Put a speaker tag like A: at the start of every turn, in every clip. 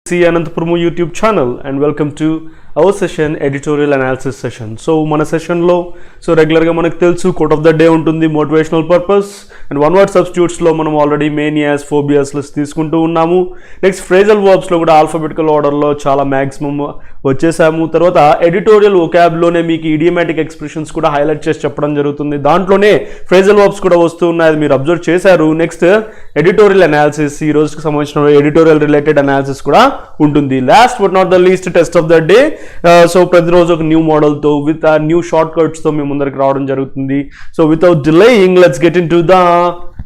A: See Anantapuramu YouTube channel and welcome to our session editorial analysis session. So mana session lo regular ga manaku telusu quote of the day untundi motivational purpose and one word substitutes lo manam already manias phobias list teeskuntu unnamu. Next phrasal verbs lo kuda alphabetical order lo chaala maximum vachesamu. Tarvata editorial vocab lone meeku idiomatic expressions kuda highlight chesi cheppadam jarugutundi. Dantlone phrasal verbs kuda vastu unnadi adi meer observe chesaru. Next editorial analysis ee rojuki sambandhinchina editorial related analysis kuda untundi. Last but not the least test of the day. So ప్రతిరోజు ఒక new మోడల్తో with new short కట్స్తో మీ ముందరికి రావడం జరుగుతుంది. So without delaying let's get into the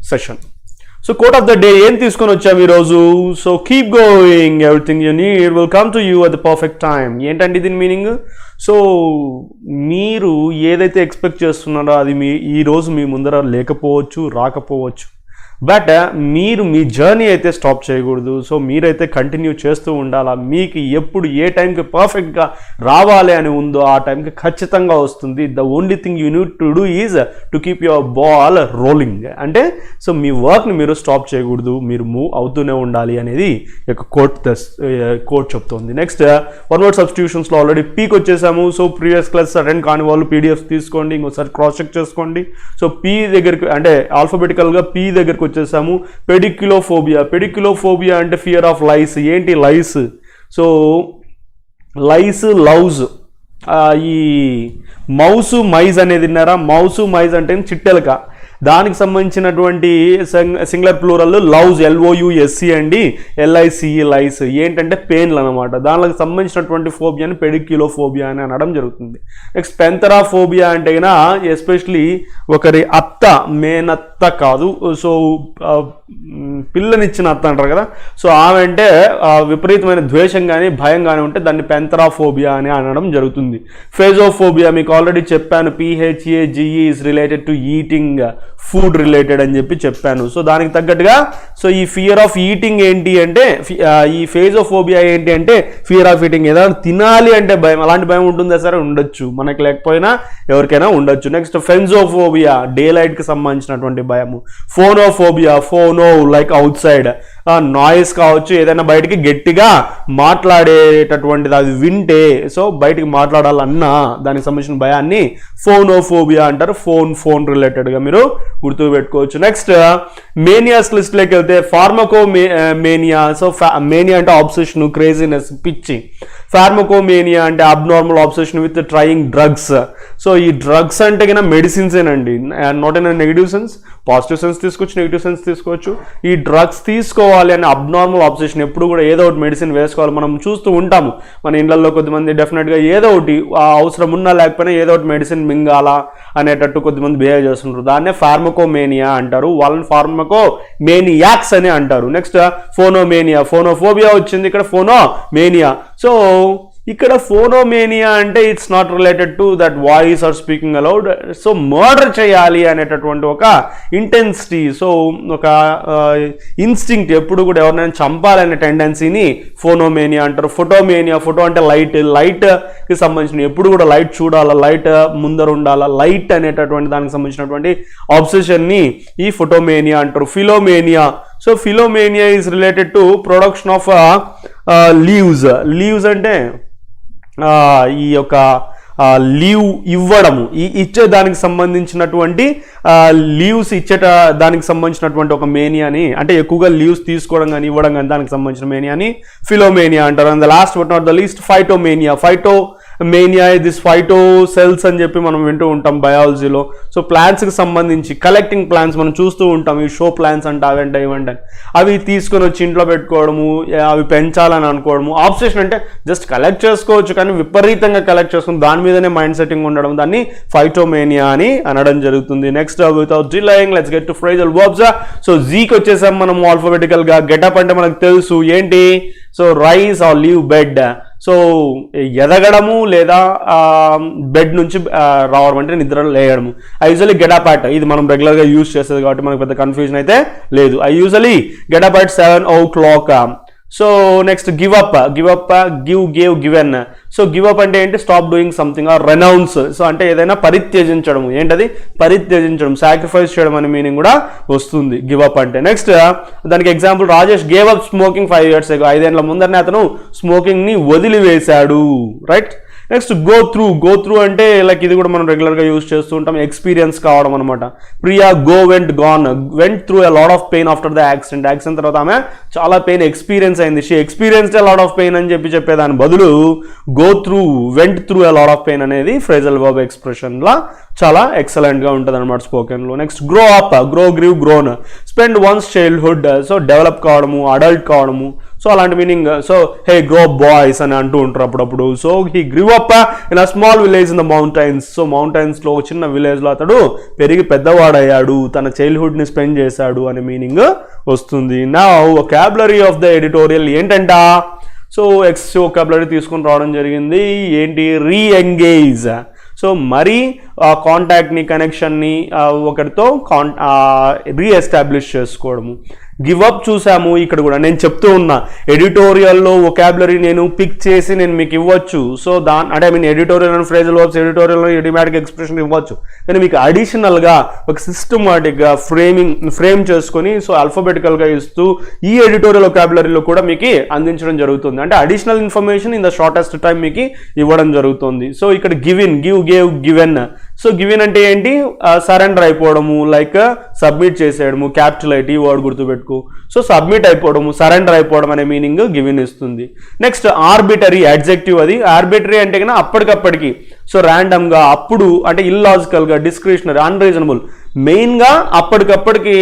A: session. So quote of the day ఏం తీసుకొని వచ్చాము ఈరోజు? So keep going, everything you need will come to you at the perfect time. ఏంటండి దీని మీనింగ్? సో మీరు ఏదైతే ఎక్స్పెక్ట్ చేస్తున్నారో అది ఈరోజు మీ ముందర లేకపోవచ్చు, రాకపోవచ్చు. బట్ మీరు మీ జర్నీ అయితే స్టాప్ చేయకూడదు. సో మీరైతే కంటిన్యూ చేస్తూ ఉండాలా. మీకు ఎప్పుడు ఏ టైంకి పర్ఫెక్ట్గా రావాలి అని ఉందో ఆ టైంకి ఖచ్చితంగా వస్తుంది. The only thing you need to do is to keep your ball rolling. అంటే సో మీ వర్క్ని మీరు స్టాప్ చేయకూడదు, మీరు మూవ్ అవుతూనే ఉండాలి అనేది ఒక కోట్ చెప్తోంది. నెక్స్ట్ వన్ వర్డ్ సబ్స్టిట్యూషన్స్లో ఆల్రెడీ పీక్ వచ్చేసాము. సో ప్రీవియస్ క్లాస్ అటెండ్ కాని వాళ్ళు పీడిఎఫ్ తీసుకోండి, ఇంకోసారి క్రాస్ చెక్ చేసుకోండి. సో పీ దగ్గరికి అంటే ఆల్ఫాబెటికల్గా పీ దగ్గరికి వచ్చేసాము. పెడిక్యులోఫోబియా అంటే ఫియర్ ఆఫ్ లైస్. ఏంటి లైస్? సో లైస్ లవ్స్. ఈ మౌసు మైజ్ అనేది విన్నారా? మౌసు మైజ్ అంటే చిట్టెలక, దానికి సంబంధించినటువంటి సింగులర్ ప్లూరల్ లవ్స్, LOUSE అండి, LICE లైస్. ఏంటంటే పెయిన్లు అనమాట. దానికి సంబంధించినటువంటి ఫోబియాని పెడిక్యులోఫోబియా అని అనడం జరుగుతుంది. నెక్స్ట్ పెంతరాఫోబియా అంటే కన్నా ఎస్పెషలీ ఒకరి అత్త, మేనత్త కాదు, సో పిల్లనిచ్చిన అత్త అంటారు కదా, సో ఆమె అంటే విపరీతమైన ద్వేషం కానీ భయం కానీ ఉంటే దాన్ని పెంతరాఫోబియా అని అనడం జరుగుతుంది. ఫేజోఫోబియా మీకు ఆల్రెడీ చెప్పాను, PHAGE is related to eating, food related అని చెప్పాను. సో దానికి తగ్గట్టుగా సో ఈ ఫియర్ ఆఫ్ ఈటింగ్ ఏంటి అంటే, ఈ ఫేజోఫోబియా ఏంటి అంటే ఫియర్ ఆఫ్ ఈటింగ్, ఏదైనా తినాలి అంటే భయం. అలాంటి భయం ఉంటుందా? సరే ఉండొచ్చు, మనకి లేకపోయినా ఎవరికైనా ఉండొచ్చు. నెక్స్ట్ ఫెన్జోఫోబియా, డే లైట్కి సంబంధించినటువంటి భయము. Phonophobia, ఫోనో like out side, noise కావచ్చు, ఏదైనా బయటికి గట్టిగా మాట్లాడేటటువంటిది అది వింటే, సో బయటికి మాట్లాడాలన్నా దానికి సంబంధించిన భయాన్ని ఫోనోఫోబియా అంటారు. ఫోన్ రిలేటెడ్గా మీరు గుర్తుపెట్టుకోవచ్చు. నెక్స్ట్ మేనియాస్ లిస్ట్లోకి వెళ్తే ఫార్మకోమేనియా. సో మేనియా అంటే ఆబ్సెషన్, క్రేజీనెస్, పిచ్చి. ఫార్మకోమేనియా అంటే abnormal obsession with trying drugs. So ఈ డ్రగ్స్ అంటే కన్నా మెడిసిన్సేనండి, not in negative sense. Positive sense తీసుకోవచ్చు, నెగిటివ్ సెన్స్ తీసుకోవచ్చు. ఈ డ్రగ్స్ తీసుకోవాలి అని అబ్నార్మల్ ఆబ్సెషన్, ఎప్పుడు కూడా ఏదో ఒకటి మెడిసిన్ వేసుకోవాలి. మనం చూస్తూ ఉంటాము మన ఇళ్లలో కొద్దిమంది డెఫినెట్గా ఏదో ఒకటి అవసరం ఉన్నా లేకపోయినా ఏదో ఒకటి మెడిసిన్ మింగాలా అనేటట్టు కొద్దిమంది బిహేవ్ చేస్తుంటారు. దాన్నే ఫార్మకోమేనియా అంటారు. వాళ్ళని ఫార్మకోమేనియాక్స్ అని అంటారు. నెక్స్ట్ ఫోనోమేనియా, ఫోనోఫోబియా వచ్చింది, ఇక్కడ ఫోనోమేనియా. సో ఇక్కడ ఫోనోమేనియా అంటే it's not related to that voice or speaking aloud. So murder చేయాలి అనేటటువంటి ఒక ఇంటెన్సిటీ, సో ఒక ఇన్స్టింక్ట్, ఎప్పుడు కూడా ఎవరినైనా చంపాలనే టెండెన్సీని ఫోనోమేనియా అంటారు. ఫోటోమేనియా, ఫోటో అంటే లైట్కి సంబంధించిన, ఎప్పుడు కూడా లైట్ చూడాలా, లైట్ ముందర ఉండాలా, లైట్ అనేటటువంటి దానికి సంబంధించినటువంటి ఆబ్సెషన్ని ఈ ఫోటోమేనియా అంటారు. Phyllomania, so phyllomania is related to production of leaves అంటే ఈ యొక్క లీవ్ ఇవ్వడము, ఈ ఇచ్చే దానికి సంబంధించినటువంటి లీవ్స్ ఇచ్చేట దానికి సంబంధించినటువంటి ఒక మేనియాని, అంటే ఎక్కువగా లీవ్స్ తీసుకోవడం కానీ ఇవ్వడం కానీ దానికి సంబంధించిన మేనియాని ఫిలోమేనియా అంటారు. And the last but not the least phytomania. Phytomania this phyto cells అని చెప్పి మనం వింటూ ఉంటాం బయాలజీలో. సో ప్లాంట్స్కి సంబంధించి కలెక్టింగ్ ప్లాంట్స్ మనం చూస్తూ ఉంటాం, ఈ షో ప్లాంట్స్ అంటే అవంటే ఇవంటే, అవి తీసుకొని వచ్చి ఇంట్లో పెట్టుకోవడము, అవి పెంచాలని అనుకోవడము. ఆబ్సెషన్ అంటే జస్ట్ కలెక్ట్ చేసుకోవచ్చు కానీ విపరీతంగా కలెక్ట్ చేసుకుని దాని మీదనే మైండ్ సెట్టింగ్ ఉండడం, దాన్ని ఫైటోమేనియా అని అనడం జరుగుతుంది. Next without delaying let's get to phrasal verbs. So జీకి వచ్చేసాం మనం ఆల్ఫాబెటికల్ గా. గెటప్ అంటే మనకు తెలుసు ఏంటి? So rise or leave bed. So ఎదగడము లేదా బెడ్ నుంచి రావడం అంటే నిద్ర లేయడము. ఐ యూజువలీ గెటప్ అట్, ఇది మనం రెగ్యులర్గా యూజ్ చేసేది కాబట్టి మనకు పెద్ద కన్ఫ్యూజన్ అయితే లేదు. I usually get up at 7 o'clock. So next give up, give, gave, given. So give up అంటే ఏంటి, stop doing something or renounce. So అంటే ఏదైనా పరిత్యజించడం, ఏంటది పరిత్యజించడం, సాక్రిఫైస్ చేయడం అనే మీనింగ్ కూడా వస్తుంది గివ్ అప్ అంటే. నెక్స్ట్ దానికి example, Rajesh gave up smoking 5 years ago. 5 ఏళ్ల ముందరనే అతను స్మోకింగ్ని వదిలివేశాడు, రైట్. నెక్స్ట్ గో త్రూ అంటే లైక్ ఇది కూడా మనం రెగ్యులర్గా యూజ్ చేస్తూ ఉంటాం, ఎక్స్పీరియన్స్ కావడం అనమాట. Priya went through a lot of pain after the accident తర్వాత ఆమె చాలా పెయిన్ ఎక్స్పీరియన్స్ అయింది. She experienced a lot of pain అని చెప్పేదాని బదులు went through a lot of pain అనేది ఫ్రేజల్ వర్బ్ ఎక్స్ప్రెషన్లా చాలా ఎక్సలెంట్గా ఉంటుంది అనమాట స్పోకెన్లో. Next grow up, grew, grown. Spend one's childhood, so develop కావడము, అడల్ట్ కావడము, సో అలాంటి meaning. So hey grow up boys అని అంటూ ఉంటారు అప్పుడప్పుడు. So he grew up in a small village in the mountains. So మౌంటైన్స్లో ఒక చిన్న విలేజ్లో అతడు పెరిగి పెద్దవాడయ్యాడు, తన చైల్డ్హుడ్ని స్పెండ్ చేశాడు అనే మీనింగ్ వస్తుంది. Now vocabulary of the editorial ఏంటంట, సో వొకాబులరీ తీసుకుని రావడం జరిగింది. ఏంటి, రీఎంగేజ్. సో మరి కాంటాక్ట్ని, కనెక్షన్ని ఒకరితో రీఎస్టాబ్లిష్ చేసుకోవడము. గివ్ అప్ చూసాము. ఇక్కడ కూడా నేను చెప్తూ ఉన్నా, ఎడిటోరియల్లో వొకాబులరీ నేను పిక్ చేసి నేను మీకు ఇవ్వచ్చు. సో అంటే I mean editorial and phrasal verbs, ఎడిటోరియల్లో ఇడియోమాటిక్ ఎక్స్ప్రెషన్ ఇవ్వచ్చు, కానీ మీకు అడిషనల్గా ఒక సిస్టమాటిక్గా ఫ్రేమ్ చేసుకొని సో ఆల్ఫాబెటికల్గా ఇస్తూ ఈ ఎడిటోరియల్ వొకాబులరీలో కూడా మీకు అందించడం జరుగుతుంది. అంటే additional information in the shortest time మీకు ఇవ్వడం జరుగుతుంది. సో ఇక్కడ give, gave, given. So given అంటే ఏంటి, సరెండర్ అయిపోవడము, లైక్ సబ్మిట్ చేసేయడము, క్యాపిటల్ ఈ వర్డ్ గుర్తుపెట్టుకో. సో సబ్మిట్ అయిపోవడము, సరెండర్ అయిపోవడం అనే మీనింగ్ గివెన్ ఇస్తుంది. Next arbitrary, adjective. అది ఆర్బిటరీ అంటే కన్నా అప్పటికప్పటికి, సో ర్యాండమ్గా, అప్పుడు అంటే ఇల్లాజికల్గా, డిస్క్రిషనరీ, అన్రీజనబుల్, మెయిన్గా అప్పటికప్పటికి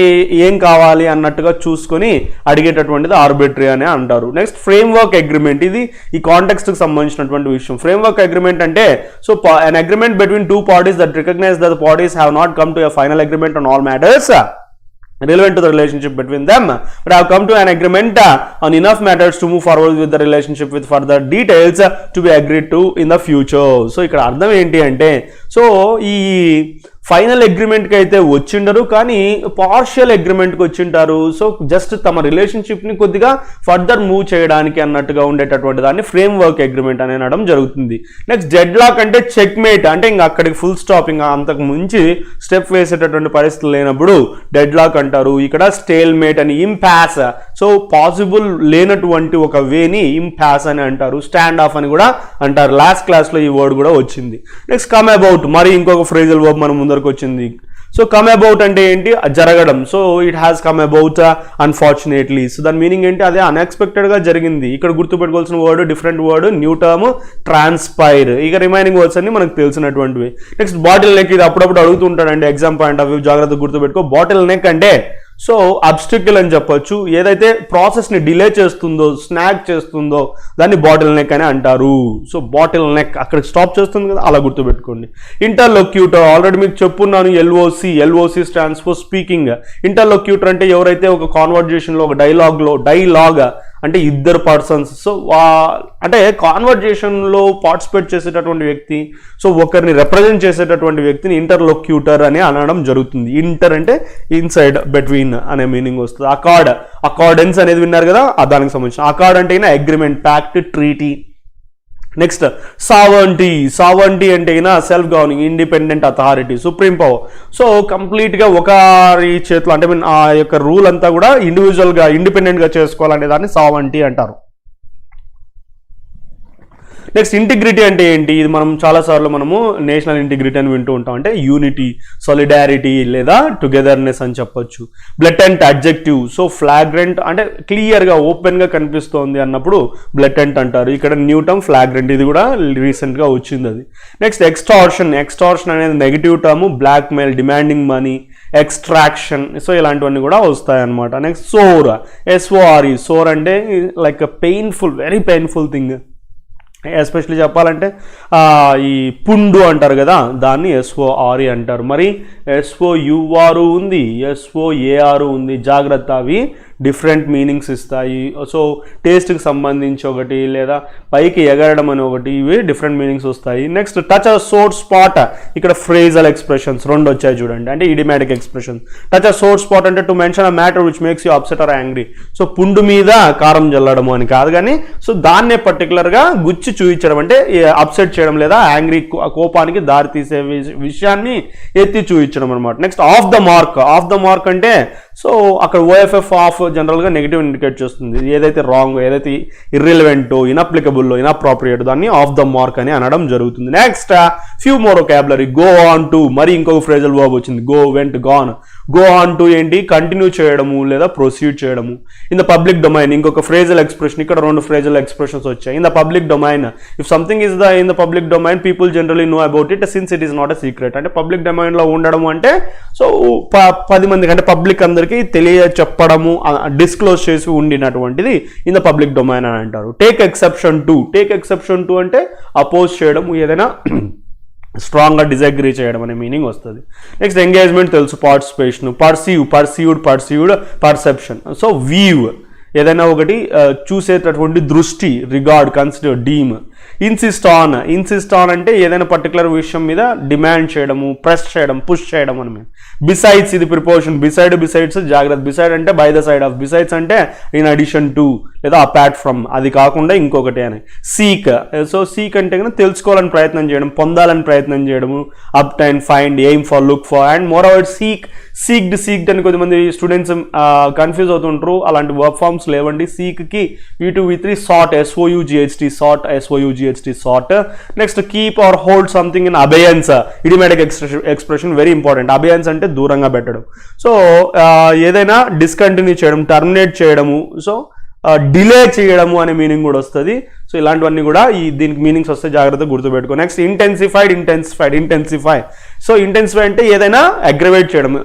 A: ఏం కావాలి అన్నట్టుగా చూసుకొని అడిగేటటువంటిది ఆర్బిటరీ అని అంటారు. Next framework agreement. ఇది ఈ కాంటెక్స్ట్కి సంబంధించినటువంటి విషయం. ఫ్రేమ్వర్క్ అగ్రిమెంట్ అంటే so an agreement between two parties that recognize that the parties have not come to a final agreement on all matters relevant to the relationship between them, but have come to an agreement on enough matters to move forward with the relationship with further details to be agreed to in the future. So ఇక్కడ అర్థం ఏంటి అంటే, so ఈ final అగ్రిమెంట్కి అయితే వచ్చిండరు, కానీ partial అగ్రిమెంట్కి వచ్చింటారు. So just తమ రిలేషన్షిప్ని కొద్దిగా further move చేయడానికి అన్నట్టుగా ఉండేటటువంటి దాన్ని ఫ్రేమ్ వర్క్ అగ్రిమెంట్ అని అనడం జరుగుతుంది. నెక్స్ట్ డెడ్ లాక్ అంటే చెక్ మేట్, అంటే ఇంకా అక్కడికి ఫుల్ స్టాప్, ఇంకా అంతకు మించి స్టెప్ వేసేటటువంటి పరిస్థితులు లేనప్పుడు డెడ్ లాక్ అంటారు. ఇక్కడ స్టేల్ మేట్ అని, ఇంపాస్, సో పాసిబుల్ లేనటువంటి ఒక వేని ఇంపాస్ అని అంటారు. స్టాండ్ ఆఫ్ అని కూడా అంటారు. లాస్ట్ క్లాస్లో ఈ వర్డ్ కూడా వచ్చింది. నెక్స్ట్ కమ్ అబౌట్, మరి ఇంకొక ఫ్రేజల్ వర్బ్ మనం ముందరకు వచ్చింది. సో కమ్ అబౌట్ అంటే ఏంటి, జరగడం. So it has come about unfortunately. So దాని మీనింగ్ ఏంటి, అదే అన్ఎక్స్పెక్టెడ్గా జరిగింది. ఇక్కడ గుర్తుపెట్టుకోవాల్సిన word, different word, new term, transpire. ఇక రిమైనింగ్ వర్డ్స్ అన్ని మనకు తెలిసినటువంటివి. Next bottle neck. ఇది అప్పుడప్పుడు అడుగుతుంటాడండి ఎగ్జామ్ పాయింట్ ఆఫ్ వ్యూ, జాగ్రత్తగా గుర్తుపెట్టుకో. బాటిల్ నెక్ అంటే సో అబ్స్టికల్ అని చెప్పొచ్చు, ఏదైతే ప్రాసెస్ని డిలే చేస్తుందో, స్నాక్ చేస్తుందో దాన్ని బాటిల్ నెక్ అని అంటారు. సో బాటిల్ నెక్ అక్కడ స్టాప్ చేస్తుంది కదా, అలా గుర్తుపెట్టుకోండి. ఇంటర్లోక్యూటర్, ఆల్రెడీ మీకు చెప్పున్నాను, ఎల్ఓసి స్టాండ్స్ ఫర్ స్పీకింగ్. ఇంటర్లోక్యూటర్ అంటే ఎవరైతే ఒక కాన్వర్జేషన్లో, ఒక డైలాగ్ అంటే ఇద్దరు పర్సన్స్, సో అంటే కాన్వర్జేషన్లో పార్టిసిపేట్ చేసేటటువంటి వ్యక్తి, సో ఒకరిని రిప్రజెంట్ చేసేటటువంటి వ్యక్తిని ఇంటర్లోక్యూటర్ అని అనడం జరుగుతుంది. ఇంటర్ అంటే ఇన్సైడ్, బిట్వీన్ అనే మీనింగ్ వస్తుంది. అకార్డెన్స్ అనేది విన్నారు కదా, దానికి సంబంధించిన. అకార్డ్ అంటే agreement, pact, treaty. Next sovereignty అంటే self governing, independent authority, supreme power. So కంప్లీట్గా ఒకరి చేతిలో, అంటే ఆ యొక్క రూల్ అంతా కూడా ఇండివిజువల్గా, ఇండిపెండెంట్గా చేసుకోవాలనే దాన్ని సావర్నిటీ అంటారు. నెక్స్ట్ ఇంటిగ్రిటీ అంటే ఏంటి, ఇది మనం చాలాసార్లు మనము నేషనల్ ఇంటిగ్రిటీ అని వింటూ ఉంటాం. అంటే యూనిటీ, సాలిడారిటీ లేదా టుగెదర్నెస్ అని చెప్పొచ్చు. బ్లటెంట్ అడ్జెక్టివ్, సో ఫ్లాగ్రెంట్ అంటే క్లియర్గా, ఓపెన్గా కనిపిస్తోంది అన్నప్పుడు బ్లటెంట్ అంటారు. ఇక్కడ న్యూ టర్మ్ ఫ్లాగ్రెంట్, ఇది కూడా రీసెంట్గా వచ్చింది అది. నెక్స్ట్ ఎక్స్టార్షన్ అనేది negative term, blackmail, demanding money, extraction, so ఇలాంటివన్నీ కూడా వస్తాయి అన్నమాట. నెక్స్ట్ సోర్, SORE, సోర్ అంటే like painful, very painful thing. Especially చెప్పాలంటే ఈ పుండు అంటారు కదా, దాన్ని SORE అంటారు. మరి SOUR ఉంది, SOAR ఉంది. జాగ్రత్త, అవి డిఫరెంట్ మీనింగ్స్ ఇస్తాయి. సో టేస్ట్కి సంబంధించి ఒకటి, లేదా పైకి ఎగరడం అని ఒకటి, ఇవి డిఫరెంట్ మీనింగ్స్ వస్తాయి. Next touch a sore spot, ఇక్కడ ఫ్రేజల్ ఎక్స్ప్రెషన్స్ రెండు వచ్చాయి చూడండి, అంటే idiomatic expression. Touch a sore spot అంటే to mention a matter which makes you upset or angry. So పుండు మీద కారం జల్లడము అని కాదు కానీ, సో దాన్నే పర్టికులర్గా గుచ్చి చూపించడం, అంటే అప్సెట్ చేయడం లేదా యాంగ్రీ కోపానికి దారి తీసే విషయాన్ని ఎత్తి చూపించడం అనమాట. Next of the mark. Of the mark అంటే సో అక్కడ OFF ఆఫ్ జనరల్గా నెగిటివ్ ఇండికేట్ చేస్తుంది. ఏదైతే రాంగ్, ఏదైతే ఇర్రిలవెంట్, ఇన్అప్లికబుల్, ఇన్అప్రోప్రియేట్, దాన్ని ఆఫ్ ద మార్క్ అని అనడం జరుగుతుంది. Next few more vocabulary. Go on to, మరి ఇంకొక ఫ్రేజల్ వర్బ్ వచ్చింది, go, vent, gone. Go on to ఏంటి, కంటిన్యూ చేయడము లేదా ప్రొసీడ్ చేయడము. ఇన్ ద పబ్లిక్ డొమైన్ ఇంకొక ఫ్రేజల్ ఎక్స్ప్రెషన్, ఇక్కడ రెండు ఫ్రేజల్ ఎక్స్ప్రెషన్స్ వచ్చాయి. In the public domain, if something is in the public domain people generally know about it since it is not a secret. అంటే public డొమైన్లో ఉండడం అంటే so 10 మందికి అంటే పబ్లిక్ అందరికీ తెలియ చెప్పడము, డిస్క్లోజ్ చేసి ఉండినటువంటిది ఇన్ ద పబ్లిక్ డొమైన్ అని అంటారు. Take exception to. Take exception to అంటే అపోజ్ చేయడం, ఏదైనా స్ట్రాంగ్గా డిజగ్రీ చేయడం అనే మీనింగ్ వస్తుంది. నెక్స్ట్ ఎంగేజ్మెంట్ తెలుసు, participation. Perceive, perceived, perceived, perception. So view, ఏదైనా ఒకటి చూసేటటువంటి దృష్టి, regard, consider, deem. Insist on. Insist on అంటే ఏదైనా పర్టికులర్ విషయం మీద డిమాండ్ చేయడము, ప్రెస్ చేయడం, పుష్ చేయడం అని మీన్. బిసైడ్స్, ఇది ప్రిపోజిషన్. బిసైడ్, బిసైడ్స్ జాగ్రత్త. బిసైడ్ అంటే by the side of, besides అంటే ఇన్ అడిషన్ టు లేదా అపార్ట్ ఫ్రమ్, అది కాకుండా ఇంకొకటి అని. సీక్. సో సీక్ అంటే కనుక తెలుసుకోవాలని ప్రయత్నం చేయడం, పొందాలని ప్రయత్నం చేయడము. Obtain, find, aim for, look for. And moreover seek, seeked, seeked అని కొద్దిమంది స్టూడెంట్స్ కన్ఫ్యూజ్ అవుతుంటారు. అలాంటి వర్క్ ఫార్మ్స్ లేవండి. సీక్కి V2 V3 sought, SOUGHT sought, SOUGHT sought. Next keep or hold something in abeyance, idiomatic expression, very important. Abeyance అంటే దూరంగా పెట్టడం. So ఏదైనా డిస్కంటిన్యూ చేయడం, టర్మినేట్ చేయడము, సో డిలే చేయడము అనే మీనింగ్ కూడా వస్తుంది. సో ఇలాంటివన్నీ కూడా దీనికి మీనింగ్స్ వస్తే జాగ్రత్తగా గుర్తుపెట్టుకో. Next intensified. Intensified, intensify. So intensify అంటే ఏదైనా అగ్రవేట్ చేయడం,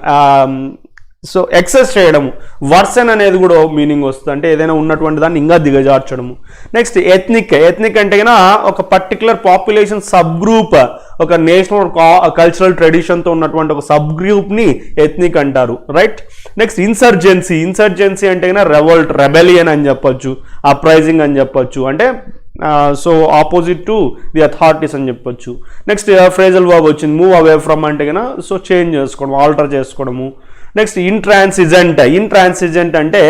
A: సో ఎక్సెస్ చేయడము. వర్సన్ అనేది కూడా మీనింగ్ వస్తుంది, అంటే ఏదైనా ఉన్నటువంటి దాన్ని ఇంకా దిగజార్చడము. Next ethnic. ఎథ్నిక్ అంటే కన్నా ఒక పర్టికులర్ పాపులేషన్ సబ్ గ్రూప్, ఒక నేషనల్ కల్చరల్ ట్రెడిషన్తో ఉన్నటువంటి ఒక సబ్ గ్రూప్ని ఎథ్నిక్ అంటారు, రైట్. Next insurgency. ఇన్సర్జెన్సీ అంటే కన్నా రెవోల్ట్, రెబెలియన్ అని చెప్పొచ్చు, అప్రైజింగ్ అని చెప్పొచ్చు, అంటే so opposite to the authorities అని చెప్పొచ్చు. నెక్స్ట్ ఫ్రేజల్ వర్బ్ వచ్చింది, మూవ్ అవే ఫ్రమ్ అంటే కన్నా సో చేంజ్ చేసుకోవడం, ఆల్టర్ చేసుకోవడము. Next intransigent. ఇంట్రాన్సిజెంట్ అంటే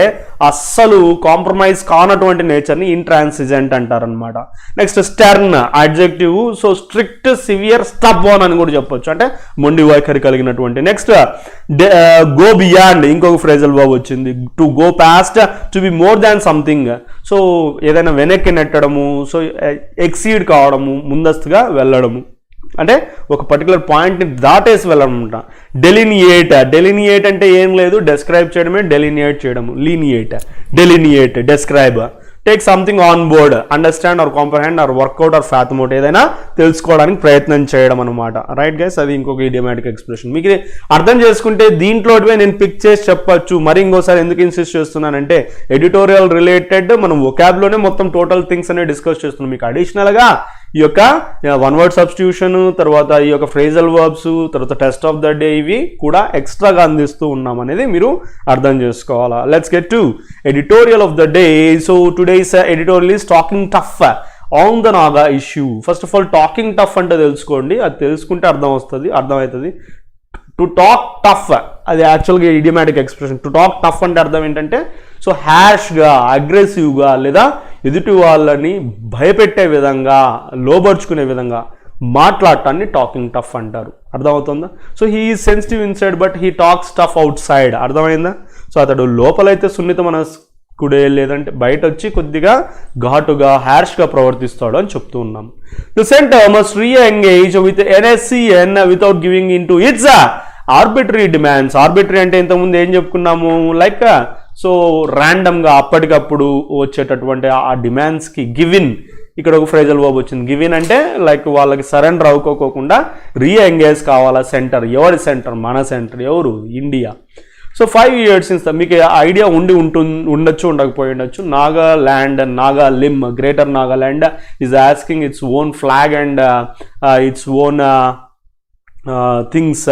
A: అస్సలు కాంప్రమైజ్ కానటువంటి నేచర్ని ఇంట్రాన్సిజెంట్ అంటారనమాట. Next stern, adjective. So strict, severe, stubborn అని కూడా చెప్పొచ్చు, అంటే మొండి వైఖరి కలిగినటువంటి. నెక్స్ట్ గో బియాండ్, ఇంకొక ఫ్రేజల్ వర్బ్ వచ్చింది, to go past, to be more than something. So ఏదైనా వెనక్కి నెట్టడము, సో ఎక్సీడ్ కావడము, ముందస్తుగా వెళ్ళడము, అంటే ఒక పర్టికులర్ పాయింట్ని దాటేసి వెళ్ళాలన్నమాట. డెలినియేట్. డెలినియేట్ అంటే ఏం లేదు, డెస్క్రైబ్ చేయడమే డెలినియేట్ చేయడము. Lineate, delineate, describe. Take something on board, understand or comprehend or work out or fathom out, ఏదైనా తెలుసుకోవడానికి ప్రయత్నం చేయడం అనమాట, రైట్ గైస్. అది ఇంకొక ఇడియోమాటిక్ ఎక్స్ప్రెషన్. మీకు ఇది అర్థం చేసుకుంటే దీంట్లోటివే నేను పిక్ చేసి చెప్పచ్చు. మరి ఇంకోసారి ఎందుకు ఇన్సిస్ట్ చేస్తున్నానంటే ఎడిటోరియల్ రిలేటెడ్ మనం వొకాబ్లోనే మొత్తం టోటల్ థింగ్స్ అనేవి డిస్కస్ చేస్తున్నాం. మీకు అడిషనల్గా ఈ యొక్క వన్ వర్డ్ సబ్స్టిట్యూషన్, తర్వాత ఈ యొక్క ఫ్రేజల్ వర్బ్స్, తర్వాత టెస్ట్ ఆఫ్ ద డే, ఇవి కూడా ఎక్స్ట్రాగా అందిస్తూ ఉన్నాం అనేది మీరు అర్థం చేసుకోవాలా. Let's get to editorial of the day. So today's editorial is talking tough on the Naga issue. First of all talking tough అంటే తెలుసుకోండి, అది తెలుసుకుంటే అర్థమవుతుంది. టు టాక్ టఫ్, అది యాక్చువల్గా idiomatic expression. To talk tough అంటే అర్థం ఏంటంటే సో హ్యాష్గా, అగ్రెసివ్గా, లేదా ఎదుటి వాళ్ళని భయపెట్టే విధంగా, లోబర్చుకునే విధంగా మాట్లాడటాన్ని టాకింగ్ టఫ్ అంటారు. అర్థమవుతుందా? So he is sensitive inside but he talks tough out side. అర్థమైందా? సో అతడు లోపలైతే సున్నిత మనస్కుడే, లేదంటే బయట వచ్చి కొద్దిగా ఘాటుగా, హ్యాష్గా ప్రవర్తిస్తాడు అని చెప్తూ ఉన్నాం. The centre must reengage with NSCN without giving in to its arbitrary demands. Arbitrary అంటే ఇంతకుముందు ఏం చెప్పుకున్నాము, లైక్ సో ర్యాండమ్గా అప్పటికప్పుడు వచ్చేటటువంటి ఆ డిమాండ్స్కి గివిన్, ఇక్కడ ఒక ఫ్రేజల్ వర్బ్ వచ్చింది. గివిన్ అంటే లైక్ వాళ్ళకి సరెండర్ అవ్వకోకుండా రీఎంగేజ్ కావాలా. సెంటర్, ఎవరి సెంటర్? మన సెంటర్. ఎవరు? ఇండియా. సో 5 years since మీకు ఐడియా ఉండొచ్చు ఉండకపోయి ఉండొచ్చు. Nagaland, Nagalim, greater Nagaland is asking its own flag and its own things.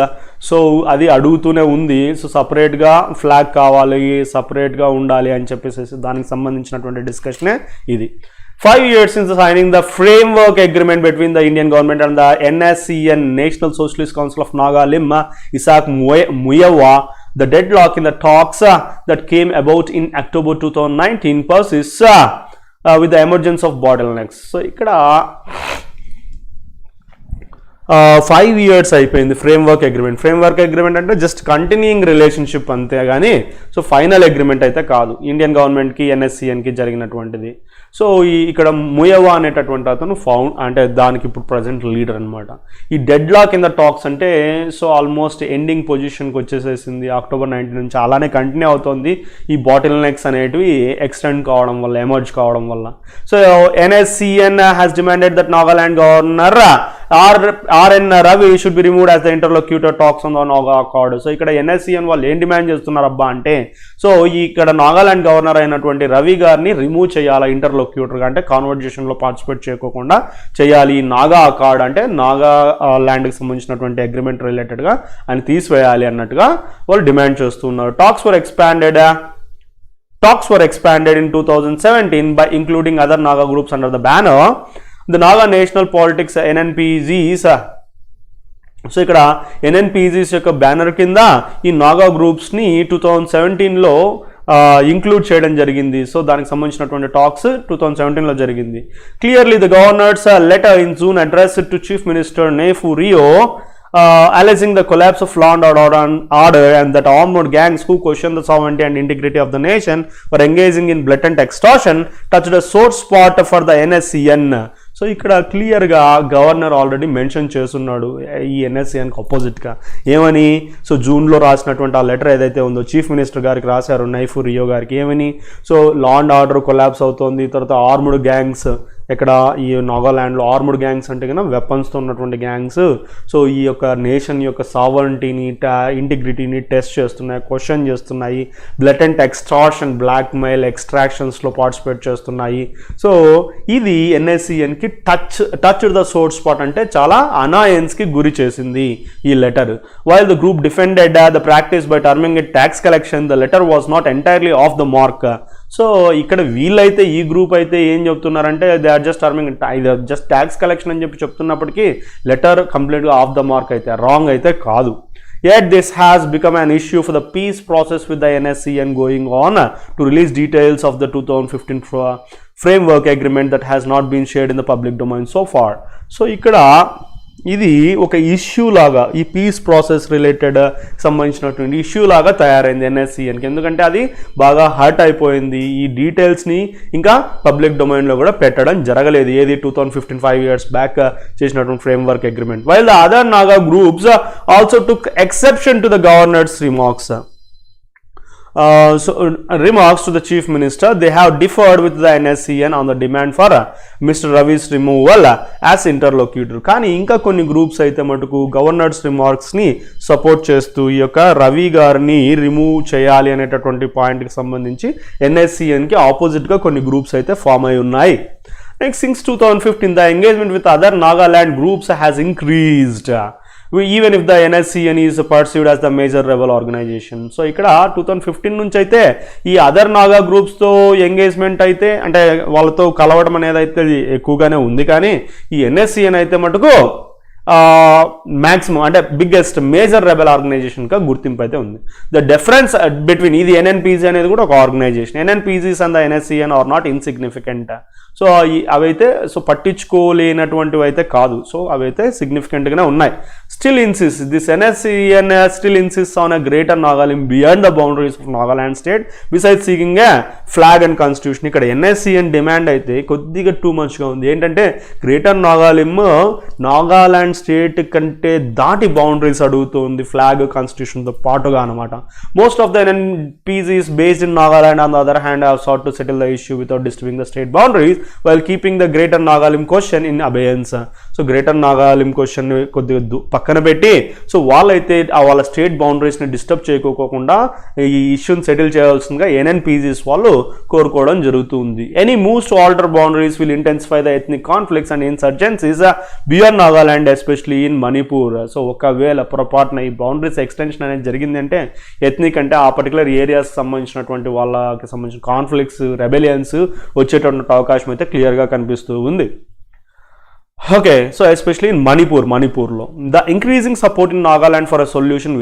A: So అది అడుగుతూనే ఉంది. సో సపరేట్గా ఫ్లాగ్ కావాలి, సపరేట్గా ఉండాలి అని చెప్పేసి దానికి సంబంధించినటువంటి డిస్కషనే ఇది. 5 years since signing the framework agreement between the Indian government and the NSCN, National Socialist Council of Nagalim, Isaac Muyawa, the deadlock in the talks that came about in October 2019 persists with the emergence of bottlenecks. So ikkada 5 years అయిపోయింది framework agreement అంటే just continuing relationship అంతే కానీ so final agreement అయితే కాదు Indian గవర్నమెంట్కి ఎన్ఎస్సిఎన్కి జరిగినటువంటిది. So ఇక్కడ ముయవా అనేటటువంటి అతను అంటే దానికి ఇప్పుడు ప్రజెంట్ లీడర్ అనమాట. ఈ deadlock in the talks అంటే సో ఆల్మోస్ట్ ఎండింగ్ పొజిషన్కి వచ్చేసేసింది. October 19 నుంచి అలానే కంటిన్యూ అవుతుంది. ఈ బాటిల్ నెక్స్ అనేటివి ఎక్స్టెండ్ కావడం వల్ల, ఎమర్జ్ కావడం వల్ల. So NSCN has demanded that Nagaland governor RN Ravi should be removed as the interlocutor talks on the Naga Accord. So ఇక్కడ ఎన్ఎస్సిఎన్ వాళ్ళు ఏం డిమాండ్ చేస్తున్నారు అబ్బా అంటే సో ఇక్కడ నాగాలాండ్ గవర్నర్ అయినటువంటి రవి గారిని రిమూవ్ చేయాలి ఇంటర్లోక్యూటర్గా, అంటే కాన్వర్జేషన్లో పార్టిసిపేట్ చేయకోకుండా చేయాలి. నాగా అకార్డ్ అంటే నాగాలాండ్కి సంబంధించినటువంటి అగ్రిమెంట్ రిలేటెడ్గా ఆయన తీసివేయాలి అన్నట్టుగా వాళ్ళు డిమాండ్ చేస్తున్నారు. Talks were expanded in 2017 by including other Naga groups under the banner the Naga National Politics NNPZs. So ఇక్కడ ఎన్ఎన్పిజిస్ యొక్క బ్యానర్ కింద ఈ నాగా గ్రూప్స్ని 2017లో ఇంక్లూడ్ చేయడం జరిగింది. సో దానికి సంబంధించినటువంటి టాక్స్ 2017లో జరిగింది. Clearly the governor's letter in June address to chief minister Neiphiu Rio alleging the collapse of law and order and that armed gangs who question the sovereignty and integrity of the nation were engaging in blatant extortion touched a sore spot for the NSCN. So ఇక్కడ క్లియర్గా governor already mention చేస్తున్నాడు ఈ ఎన్ఎస్సిఎన్కి అపోజిట్గా ఏమని. So జూన్లో రాసినటువంటి ఆ letter ఏదైతే ఉందో చీఫ్ మినిస్టర్ గారికి రాశారు నైఫు రియో గారికి ఏమని. So law and order collapse అవుతోంది, తర్వాత ఆర్మ్డ్ గ్యాంగ్స్ ఇక్కడ ఈ నాగాలాండ్లో ఆర్మ్డ్ గ్యాంగ్స్ అంటే కన్నా వెపన్స్తో ఉన్నటువంటి గ్యాంగ్స్ సో ఈ యొక్క నేషన్ యొక్క సావర్నిటీని ఇంటిగ్రిటీని టెస్ట్ చేస్తున్నాయి, క్వశ్చన్ చేస్తున్నాయి, బ్లటెంట్ ఎక్స్టార్షన్, బ్లాక్మెయిల్, ఎక్స్ట్రాక్షన్స్లో పార్టిసిపేట్ చేస్తున్నాయి. సో ఇది ఎన్ఎస్సిఎన్కి టచ్ ద సోర్స్ స్పాట్ అంటే చాలా అనాయన్స్కి గురి చేసింది ఈ letter. While the group defended the practice by terming it tax collection the letter was not entirely off the mark. So ఇక్కడ వీళ్ళైతే ఈ గ్రూప్ అయితే ఏం చెప్తున్నారంటే they are just terming just tax collection అని చెప్పి చెప్తున్నప్పటికీ లెటర్ కంప్లీట్గా ఆఫ్ ద మార్క్ అయితే రాంగ్ అయితే కాదు. Yet this has become an issue for the peace process with the NSCN going on to release details of the 2015 framework agreement that has not been shared in the public domain so far. So ikkada ఇది ఒక issue లాగా ఈ piece process related సంబంధించినటువంటి issue లాగా తయారైంది ఎన్ఎస్సిఎన్కి. ఎందుకంటే అది బాగా హర్ట్ అయిపోయింది. ఈ డీటెయిల్స్ని ఇంకా పబ్లిక్ డొమైన్లో కూడా పెట్టడం జరగలేదు. ఏది 2015 5 years బ్యాక్ చేసినటువంటి framework agreement. While the other Naga groups also took exception to the governors remarks. So remarks to the chief minister, they have differed with the NSCN on the demand for Mr. Ravi's removal as interlocutor. కానీ ఇంకా కొన్ని groups అయితే మటుకు governors రిమార్క్స్ని support చేస్తూ ఈ యొక్క రవి గారిని remove చేయాలి అనేటటువంటి పాయింట్కి సంబంధించి ఎన్ఎస్సిఎన్కి ఆపోజిట్గా కొన్ని గ్రూప్స్ అయితే ఫామ్ అయి ఉన్నాయి. Next, since 2015 the engagement with other Nagaland groups has increased even if the NSCN is perceived as the major rebel organization. So ఇక్కడ 2015 నుంచి అయితే ఈ అదర్ నాగా గ్రూప్స్తో ఎంగేజ్మెంట్ అయితే అంటే వాళ్ళతో కలవడం అనేది అయితే ఎక్కువగానే ఉంది. కానీ ఈ ఎన్ఎస్సిఎన్ అయితే మటుకు మ్యాక్సిమం అంటే బిగ్గెస్ట్ మేజర్ రెబెల్ ఆర్గనైజేషన్గా గుర్తింపు అయితే ఉంది. ద డిఫరెన్స్ బిట్వీన్ ఇది ఎన్ఎన్పిజి అనేది కూడా ఒక organisation. NNPGs and the NSCN are not insignificant. So అవైతే సో పట్టించుకోలేనటువంటివి అయితే కాదు. సో అవైతే సిగ్నిఫికెంట్గానే ఉన్నాయి. Still insist this NSCN still insist on a greater Nagalim beyond the boundaries of Nagaland state beside seeking a flag and constitution. ఇక్కడ NSCN demand అయితే కొద్దిగా టూ మచ్గా ఉంది. ఏంటంటే గ్రేటర్ నాగాలిం నాగాలాండ్ నాగాలాండ్ స్టేట్ కంటే దాటి బౌండరీస్ అడుగుతుంది ఫ్లాగ్ కాన్స్టిట్యూషన్తో పాటుగా అనమాట. Most of the NNPs is based in Nagaland. On the other hand, have sought to settle the issue without disturbing the state boundaries while keeping the Greater Nagalim question in abeyance. So Greater Nagalim question కొద్దిగా పక్కన పెట్టి so వాళ్ళైతే వాళ్ళ state బౌండరీస్ని disturb చేయకోకుండా ఈ ఇష్యూని settle చేయాల్సిందిగా NNPs వాళ్ళు కోరుకోవడం జరుగుతుంది. Any moves to alter boundaries will intensify the ethnic conflicts and insurgencies beyond Nagaland especially in Manipur. So ఒకవేళ పొరపాటున ఈ బౌండరీస్ ఎక్స్టెన్షన్ అనేది జరిగిందంటే ఎథ్నిక్ అంటే ఆ పర్టికులర్ ఏరియాస్కి సంబంధించినటువంటి వాళ్ళకి సంబంధించిన కాన్ఫ్లిక్ట్స్ రెబెలియన్స్ వచ్చేటువంటి అవకాశం అయితే క్లియర్గా కనిపిస్తూ ఉంది. ఓకే, సో ఎస్పెషలీ ఇన్ మణిపూర్లో the increasing support in Nagaland for a solution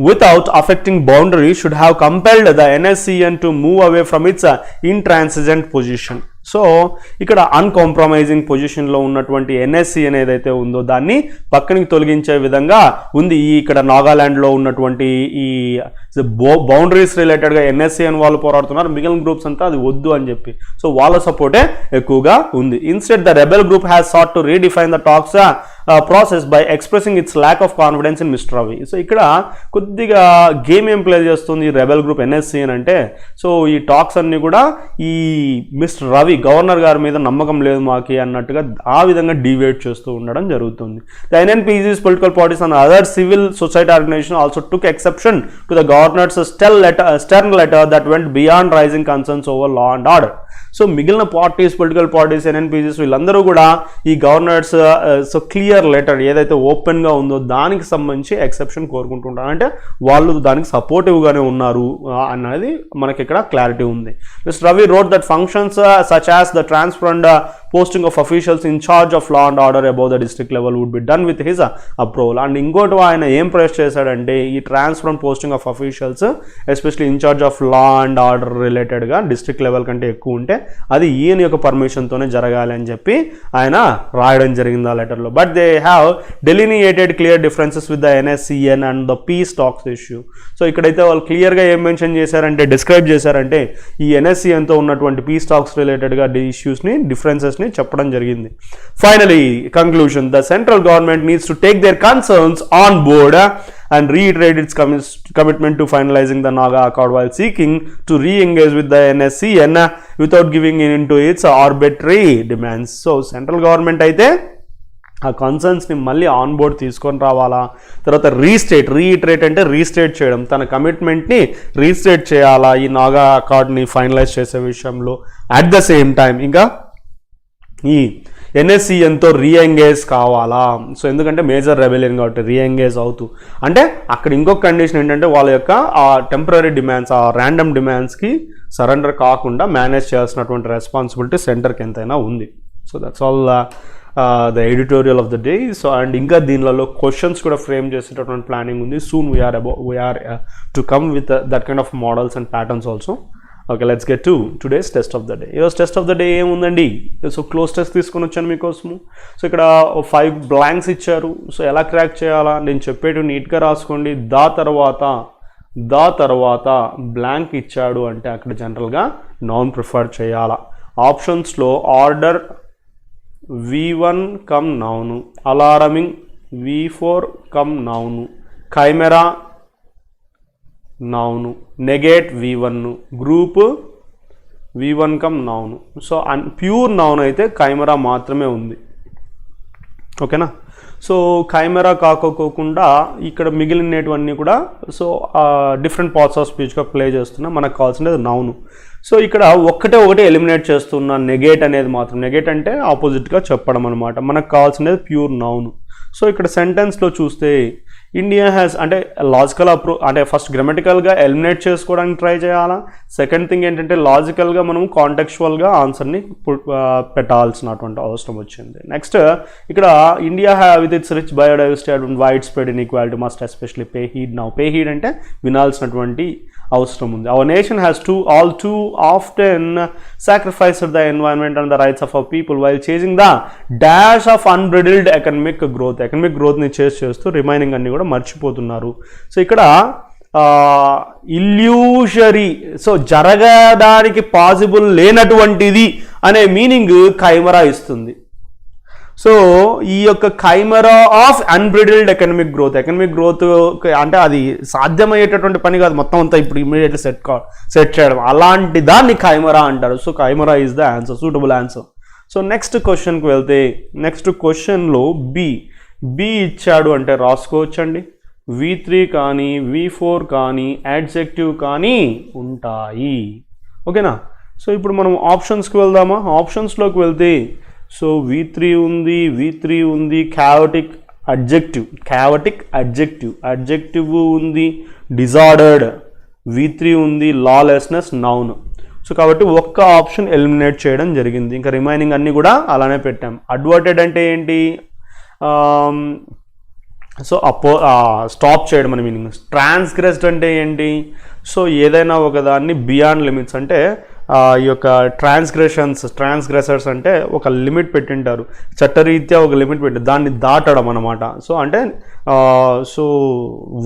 A: without affecting boundaries should have compelled the NSCN to move away from its intransigent position. So ఇక్కడ అన్కాంప్రమైజింగ్ పొజిషన్లో ఉన్నటువంటి NSCN ఏదైతే ఉందో దాన్ని పక్కనికి తొలగించే విధంగా ఉంది. ఇక్కడ నాగాలాండ్లో ఉన్నటువంటి ఈ బౌండరీస్ రిలేటెడ్గా NSCN వాళ్ళు పోరాడుతున్నారు, మిగిలిన గ్రూప్స్ అంతా అది వద్దు అని చెప్పి సో వాళ్ళ సపోర్టే ఎక్కువగా ఉంది. Instead the rebel group has sought to redefine the talks process by expressing its lack of confidence in mister Ravi. So ఇక్కడ కొద్దిగా గేమ్ ఏం ప్లే చేస్తుంది రెబెల్ గ్రూప్ NSCN అంటే సో ఈ టాక్స్ అన్నీ కూడా ఈ మిస్టర్ రవి గవర్నర్ గారి మీద నమ్మకం లేదు మాకి అన్నట్టుగా ఆ విధంగా డివేట్ చేస్తూ ఉండడం జరుగుతుంది. The NNPs political parties and other civil society organisation also took exception to the governor's stern letter that went beyond raising concerns over law and order. So మిగిలిన పార్టీస్ పొలిటికల్ పార్టీస్ NNPs వీళ్ళందరూ కూడా ఈ governors so clear letter ఏదైతే ఓపెన్గా ఉందో దానికి సంబంధించి exception కోరుకుంటుంటారు, అంటే వాళ్ళు దానికి సపోర్టివ్గానే ఉన్నారు అన్నది మనకి ఇక్కడ క్లారిటీ ఉంది. Mister Ravi wrote that functions such as the transparent posting of officials in charge of law and order above the district level would be done with his approval. And ఇంకోటి ఆయన ఏం ప్రెస్ చేశాడంటే ఈ transparent posting of officials especially in charge of law and order రిలేటెడ్గా district level కంటే ఎక్కువ ఉంటే అది ఈయన యొక్క పర్మిషన్తోనే జరగాలి అని చెప్పి ఆయన రాయడం జరిగింది ఆ లెటర్లో. But they have delineated clear differences with the NSCN and the peace talks issue. So ఇక్కడైతే వాళ్ళు క్లియర్గా ఏం మెన్షన్ చేశారంటే డిస్క్రైబ్ చేశారంటే ఈ NSCNతో ఉన్నటువంటి పీస్ టాక్స్ రిలేటెడ్గా ఇష్యూస్ని డిఫరెన్సెస్ చెప్పడం జరిగింది. Finally conclusion, the central government needs to take their concerns on board and reiterate its commitment to finalizing the Naga Accord while seeking to re-engage with the NSCN without giving in to its arbitrary demands. So central government అయితే ఆ కన్సర్న్స్ని మళ్ళీ on board తీసుకొని రావాలా, తర్వాత reiterate అంటే restate చేయడం, తన కమిట్మెంట్ని restate చేయాలా ఈ నాగా అకార్డ్ని ఫైనలైజ్ చేసే విషయంలో. అట్ ద సేమ్ టైం ఇంకా ఈ NSCNతో రీఎంగేజ్ కావాలా. సో ఎందుకంటే మేజర్ రెబెలియన్ కాబట్టి రీఎంగేజ్ అవుతూ అంటే అక్కడ ఇంకొక కండిషన్ ఏంటంటే వాళ్ళ యొక్క ఆ టెంపరీ డిమాండ్స్ ఆ ర్యాండమ్ డిమాండ్స్కి సరెండర్ కాకుండా మేనేజ్ చేయాల్సినటువంటి రెస్పాన్సిబిలిటీ సెంటర్కి ఎంతైనా ఉంది. So that's all the editorial of the day. So and ఇంకా దీనిలో క్వశ్చన్స్ కూడా ఫ్రేమ్ చేసేటటువంటి ప్లానింగ్ ఉంది. Soon we are to come with that kind of models and patterns also. Okay, let's get to today's test of the day. ఈరోజు test of the day ఏముందండి, so close test తీసుకొని వచ్చాను మీకోసము. So ఇక్కడ 5 blanks ఇచ్చారు. So ఎలా crack చేయాలా నేను చెప్పేటు నీట్గా రాసుకోండి. దా తర్వాత బ్లాంక్ ఇచ్చాడు అంటే అక్కడ జనరల్గా నౌన్ ప్రిఫర్ చేయాలా. ఆప్షన్స్లో order V1 cum noun, alarming V4 cum noun, chimera noun, negate V1, group V1 cum noun. So pure noun అయితే కైమెరా మాత్రమే ఉంది. ఓకేనా. సో కైమెరా కాకోకుండా ఇక్కడ మిగిలినటువన్నీ కూడా సో డిఫరెంట్ పార్ట్స్ ఆఫ్ స్పీచ్గా ప్లే చేస్తున్నా. మనకు కావాల్సినది నౌను. సో ఇక్కడ ఒకటే ఎలిమినేట్ చేస్తున్నా నెగేట్ అనేది మాత్రం. నెగేట్ అంటే ఆపోజిట్గా చెప్పడం అనమాట. మనకు కావాల్సినది ప్యూర్ నౌను. సో ఇక్కడ సెంటెన్స్లో చూస్తే ఇండియా హ్యాస్ అంటే లాజికల్ అంటే ఫస్ట్ గ్రామటికల్గా ఎలిమినేట్ చేసుకోవడానికి ట్రై చేయాలా. సెకండ్ థింగ్ ఏంటంటే లాజికల్గా మనం కాంటెక్చువల్గా ఆన్సర్ని పెట్టాల్సినటువంటి అవసరం వచ్చింది. నెక్స్ట్ ఇక్కడ India with its rich biodiversity and wide spread inequality must especially pay heed now. Pay heed అంటే వినాల్సినటువంటి అవసరం ఉంది. Our nation has all too often sacrificed the environment and the rights of our people while chasing the dash of unbridled economic growth. Economic గ్రోత్ని చేస్ చేస్తూ remaining అన్ని కూడా మర్చిపోతున్నారు. So ఇక్కడ ఇల్యూషరీ సో జరగడానికి పాసిబుల్ లేనటువంటిది అనే మీనింగ్ కైమరా ఇస్తుంది. సో ఈ యొక్క కైమరా ఆఫ్ అన్బ్రిడిల్డ్ ఎకనమిక్ గ్రోత్ అంటే అది సాధ్యమయ్యేటటువంటి పని కాదు, మొత్తం అంతా ఇప్పుడు ఇమీడియట్లీ సెట్ చేయడం, అలాంటి దాన్ని కైమరా అంటారు. So chimera is the answer, suitable answer. So next క్వశ్చన్కి వెళ్తే, నెక్స్ట్ క్వశ్చన్లో బి ఇచ్చాడు అంటే రాసుకోవచ్చండి. V3 కానీ V4 కానీ యాడ్జెక్టివ్ కానీ ఉంటాయి. ఓకేనా? సో ఇప్పుడు మనం ఆప్షన్స్కి వెళ్దామా? ఆప్షన్స్లోకి వెళ్తే సో V3 ఉంది, chaotic adjective ఉంది, disordered V3 ఉంది, lawlessness నౌన్. సో కాబట్టి ఒక్క ఆప్షన్ ఎలిమినేట్ చేయడం జరిగింది, ఇంకా రిమైనింగ్ అన్నీ కూడా అలానే పెట్టాం. అడ్వర్టెడ్ అంటే ఏంటి? సో స్టాప్ చేయడం అని మీనింగ్. ట్రాన్స్గ్రెస్డ్ అంటే ఏంటి? సో ఏదైనా ఒకదాన్ని బియాండ్ లిమిట్స్ అంటే ఈ యొక్క ట్రాన్స్గ్రెసర్స్ అంటే ఒక లిమిట్ పెట్టింటారు, చట్టరీత్యా ఒక లిమిట్ పెట్టి దాన్ని దాటడం అనమాట. సో అంటే సో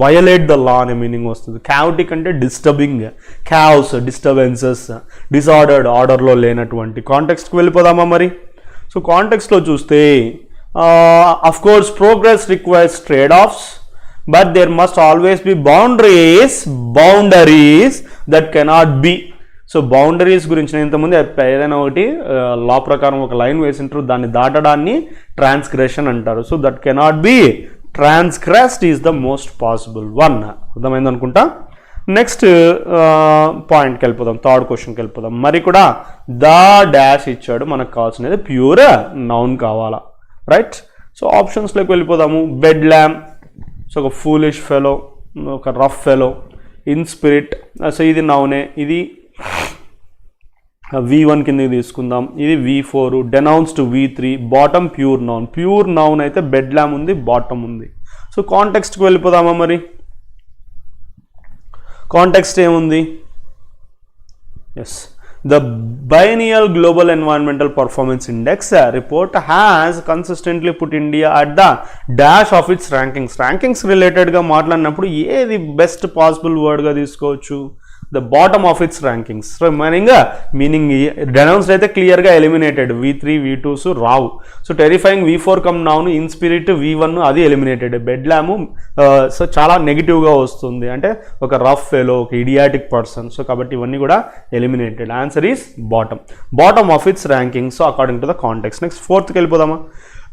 A: వయలేట్ ద లా అనే మీనింగ్ వస్తుంది. చాటిక్ అంటే డిస్టర్బింగ్, చాస్ డిస్టర్బెన్సెస్, డిసార్డర్డ్ ఆర్డర్లో లేనటువంటి. కాంటెక్స్ట్కి వెళ్ళిపోదామా మరి? సో కాంటెక్స్ట్లో చూస్తే of course progress requires trade-offs, but there must always be boundaries that cannot be. So boundaries గురించి నేను ఇంతకుముందు ఏదైనా ఒకటి లా ప్రకారం ఒక లైన్ వేసింటారు, దాన్ని దాటడాన్ని ట్రాన్స్గ్రెషన్ అంటారు. So that cannot be transgressed is the most possible one. అర్థమైంది అనుకుంటా. నెక్స్ట్ పాయింట్కి వెళ్ళిపోదాం, థర్డ్ క్వశ్చన్కి వెళ్ళిపోదాం. మరి కూడా ద డాష్ ఇచ్చాడు, మనకు కావాల్సినది ప్యూర్ నౌన్ కావాలా, రైట్? సో ఆప్షన్స్లోకి వెళ్ళిపోదాము. బెడ్ ల్యామ్, సో ఒక ఫూలిష్ ఫెలో, ఒక rough fellow, in spirit, so ఇది నౌనే, ఇది V1 కిందకి తీసుకుందాం, ఇది V4, denounced V3, bottom pure noun అయితే బెడ్ ల్యామ్ ఉంది, బాటమ్ ఉంది. సో కాంటెక్స్ట్కి వెళ్ళిపోదామా మరి? కాంటెక్స్ట్ ఏముంది? Yes, the biennial global environmental performance index report has consistently put India at the dash of its rankings related గా మాట్లాడినప్పుడు ఏది బెస్ట్ పాసిబుల్ వర్డ్ గా తీసుకోవచ్చు? The bottom of its rankings. So meaning denounced అయితే క్లియర్గా eliminated, V3 V2s రావు. So terrifying V4 cum noun, in spirit V1 అది eliminated. Bed ల్యాము so చాలా నెగిటివ్గా వస్తుంది, అంటే ఒక రఫ్ ఫెలో, ఒక ఇడియాటిక్ పర్సన్. సో కాబట్టి ఇవన్నీ కూడా eliminated. Answer is bottom of its ranking. So according to the context. Next ఫోర్త్కి వెళ్ళిపోదామా?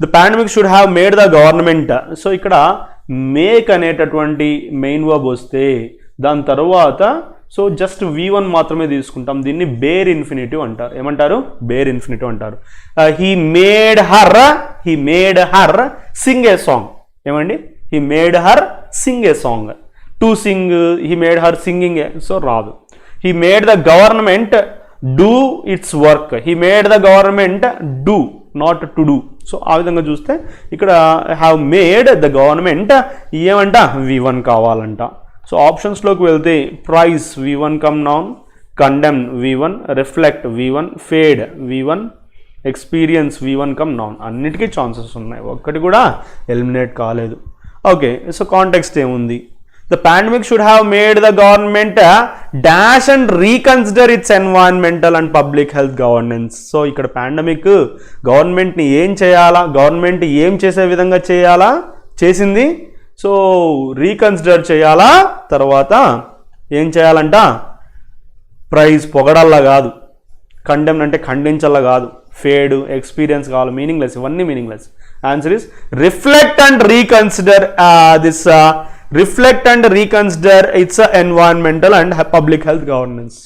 A: The pandemic should have made the government. So ఇక్కడ మేక్ అనేటటువంటి మెయిన్ వర్బ్ వస్తే దాని తర్వాత సో జస్ట్ V1 మాత్రమే తీసుకుంటాం, దీన్ని బేర్ ఇన్ఫినిటివ్ అంటారు. ఏమంటారు? బేర్ ఇన్ఫినిటివ్ అంటారు. He made her sing a song. ఏమండి? He made her sing a song. To sing, he made her singing, so రాదు. He made the government do its work. He made the government do, not to do. So ఆ విధంగా చూస్తే ఇక్కడ have made the government ఏమంట? V1 కావాలంట. So ఆప్షన్స్లోకి వెళ్తే price V1 come noun, condemn V1, reflect V1, fade V1, experience V1 come noun. అన్నిటికీ chances ఉన్నాయి, ఒక్కటి కూడా ఎలిమినేట్ కాలేదు. ఓకే, సో కాంటెక్స్ట్ ఏముంది? The pandemic should have made the government dash and reconsider it's environmental and public health governance. So ఇక్కడ pandemic గవర్నమెంట్ని ఏం చేయాలా, గవర్నమెంట్ ఏం చేసే విధంగా చేసింది? సో రీకన్సిడర్ చేయాలా, తర్వాత ఏం చేయాలంట? ప్రైజ్ పొగడల్లా కాదు, కండెమ్ అంటే ఖండించల్లా కాదు, ఫేడ్, ఎక్స్పీరియన్స్ కావాలి, మీనింగ్లెస్, ఇవన్నీ meaningless. Answer is reflect and reconsider it's environmental and public health governance.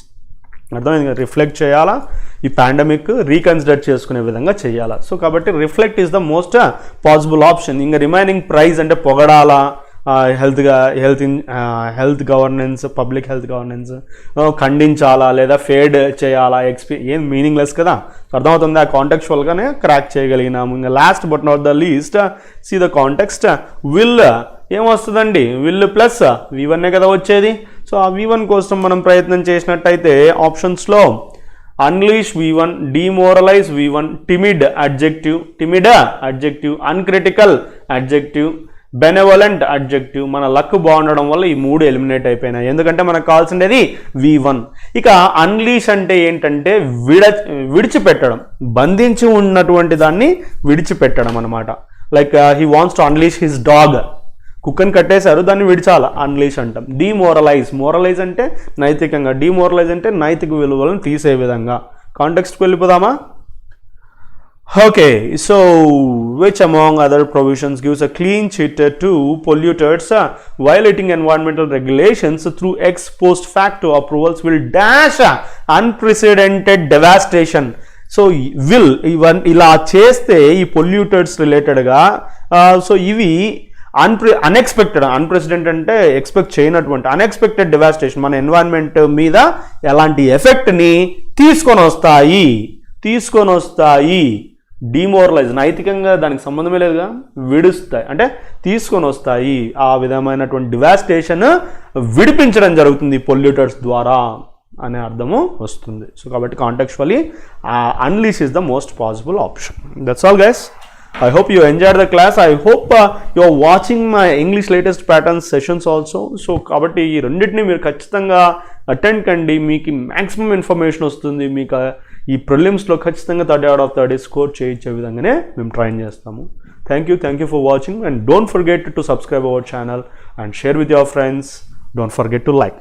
A: అర్థమైంది కదా? రిఫ్లెక్ట్ చేయాలా, ఈ పాండమిక్ రీకన్సిడర్ చేసుకునే విధంగా చేయాలా. సో కాబట్టి reflect is the most possible option. ఇంకా రిమైనింగ్ ప్రైజ్ అంటే పొగడాలా, health governance, public health governance, ఖండించాలా లేదా ఫేడ్ చేయాలా, ఏం మీనింగ్లెస్ కదా. అర్థమవుతుంది? ఆ కాంటెక్చువల్గానే క్రాక్ చేయగలిగినాము. ఇంకా last but not the least, see the context. Will ఏమొస్తుందండి? విల్ ప్లస్ V1 కదా వచ్చేది. సో ఆ V1 కోసం మనం ప్రయత్నం చేసినట్టయితే ఆప్షన్స్లో unleash V1, demoralise V1, timid adjective, uncritical adjective, benevolent adjective, మన లక్ బాగుండడం వల్ల ఈ 3 ఎలిమినేట్ అయిపోయినాయి, ఎందుకంటే మనకు కావాల్సిండేది V1. ఇక అన్లీష్ అంటే ఏంటంటే విడిచిపెట్టడం, బంధించి ఉన్నటువంటి దాన్ని విడిచిపెట్టడం అనమాట. Like he wants to unleash his dog, కుక్కని కట్టేశారు, దాన్ని విడిచాల, అన్లీష్ అంటాం. డిమోరలైజ్, మోరలైజ్ అంటే నైతికంగా, డిమోరలైజ్ అంటే నైతిక విలువలను తీసే విధంగా. కాంటెక్స్ట్కి వెళ్ళిపోదామా? Okay, so which among other provisions gives a clean sheet to polluters violating environmental regulations through ex post facto approvals will dash unprecedented devastation. So ఇలా చేస్తే ఈ పొల్యూటర్స్ రిలేటెడ్గా సో ఇవి అన్ఎక్స్పెక్టెడ్ అంటే ఎక్స్పెక్ట్ చేయనటువంటి అన్ఎక్స్పెక్టెడ్ డెవాస్టేషన్, మన ఎన్వైరన్మెంట్ మీద ఎలాంటి ఎఫెక్ట్ని తీసుకొని వస్తాయి. డిమోరలైజ్, నైతికంగా దానికి సంబంధమే లేదుగా, విడుస్తాయి అంటే తీసుకొని వస్తాయి, ఆ విధమైనటువంటి డివాస్టేషన్ విడిపించడం జరుగుతుంది పొల్యూటర్స్ ద్వారా అనే అర్థము వస్తుంది. సో కాబట్టి contextually unleash is the most possible option. That's all guys. I hope you enjoyed the class. I hope you are watching my English latest patterns sessions also. So కాబట్టి ఈ రెండింటిని మీరు ఖచ్చితంగా అటెండ్ కండి, మీకు మ్యాక్సిమం ఇన్ఫర్మేషన్ వస్తుంది. మీకు ఈ ప్రిలిమ్స్లో ఖచ్చితంగా 30 out of 30 స్కోర్ చేయించే విధంగానే మేము ట్రైన్ చేస్తాము. Thank you for watching, and don't forget to subscribe our channel and share with your friends. Don't forget to like.